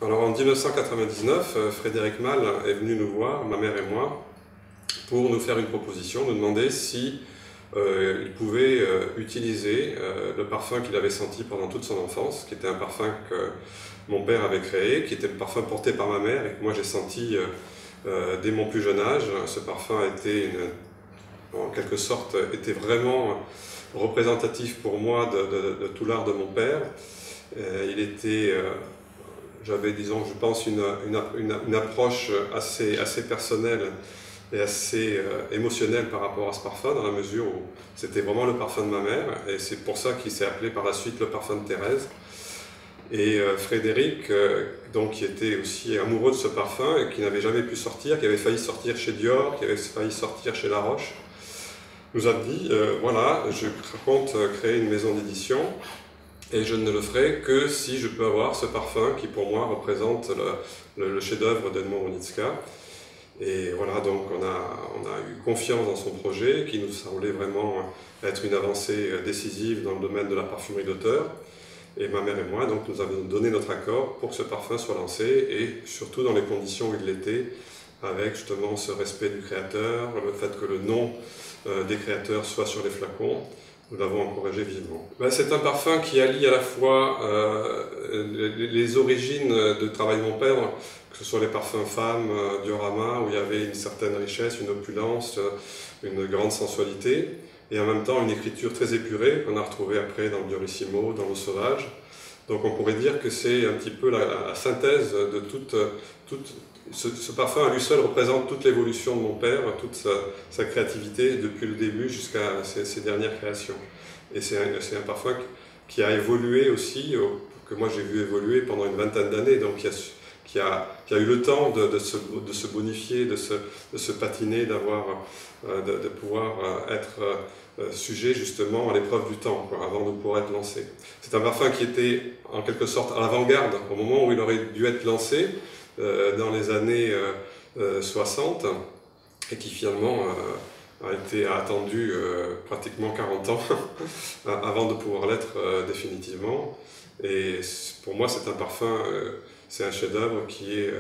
Alors en 1999, Frédéric Malle est venu nous voir, ma mère et moi, pour nous faire une proposition, nous demander si il pouvait utiliser le parfum qu'il avait senti pendant toute son enfance, qui était un parfum que mon père avait créé, qui était le parfum porté par ma mère et que moi j'ai senti dès mon plus jeune âge. Ce parfum était en quelque sorte était vraiment représentatif pour moi de tout l'art de mon père. Il était j'avais, disons, je pense, une approche assez personnelle et assez émotionnelle par rapport à ce parfum, dans la mesure où c'était vraiment le parfum de ma mère, et c'est pour ça qu'il s'est appelé par la suite le parfum de Thérèse. Et Frédéric, donc, qui était aussi amoureux de ce parfum et qui n'avait jamais pu sortir, qui avait failli sortir chez Dior, qui avait failli sortir chez La Roche, nous a dit, voilà, je compte créer une maison d'édition, et je ne le ferai que si je peux avoir ce parfum qui pour moi représente le chef-d'œuvre d'Edmond Ronitzka. Et voilà, donc on a eu confiance dans son projet qui nous semblait vraiment être une avancée décisive dans le domaine de la parfumerie d'auteur. Et ma mère et moi, donc, nous avons donné notre accord pour que ce parfum soit lancé et surtout dans les conditions où il l'était, avec justement ce respect du créateur, le fait que le nom des créateurs soit sur les flacons. Nous l'avons encouragé vivement. C'est un parfum qui allie à la fois les origines de travail de mon père, que ce soit les parfums femmes, diorama, où il y avait une certaine richesse, une opulence, une grande sensualité, et en même temps une écriture très épurée qu'on a retrouvée après dans le Diorissimo, dans l'eau sauvage. Donc on pourrait dire que c'est un petit peu la synthèse de toute ce parfum à lui seul représente toute l'évolution de mon père, toute sa créativité depuis le début jusqu'à ses dernières créations. Et c'est un parfum qui a évolué aussi, que moi j'ai vu évoluer pendant une vingtaine d'années, donc qui a eu le temps de se bonifier, de se patiner, de pouvoir être sujet justement à l'épreuve du temps, avant de pouvoir être lancé. C'est un parfum qui était en quelque sorte à l'avant-garde au moment où il aurait dû être lancé, dans les années 60, et qui finalement a attendu pratiquement 40 ans avant de pouvoir l'être définitivement. Et pour moi c'est un parfum, c'est un chef-d'œuvre qui est,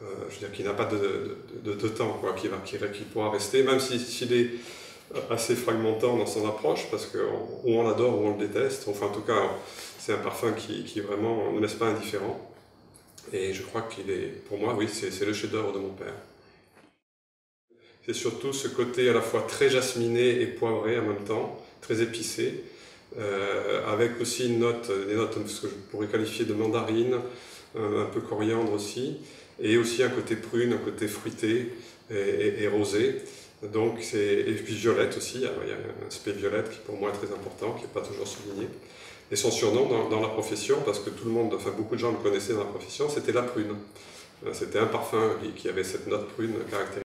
je veux dire, qui n'a pas de temps, qui pourra rester, même s'il est assez fragmentant dans son approche, parce que ou on l'adore ou on le déteste. Enfin, en tout cas, c'est un parfum qui vraiment ne laisse pas indifférent. Et je crois qu'il est, pour moi, oui, c'est le chef-d'œuvre de mon père. C'est surtout ce côté à la fois très jasminé et poivré en même temps, très épicé, avec aussi des notes ce que je pourrais qualifier de mandarine, un peu coriandre aussi, et aussi un côté prune, un côté fruité et rosé. Donc et puis violette aussi, il y a un aspect violette qui pour moi est très important, qui n'est pas toujours souligné. Et son surnom dans la profession, parce que tout le monde, enfin beaucoup de gens le connaissaient dans la profession, c'était la prune. C'était un parfum qui avait cette note prune caractéristique.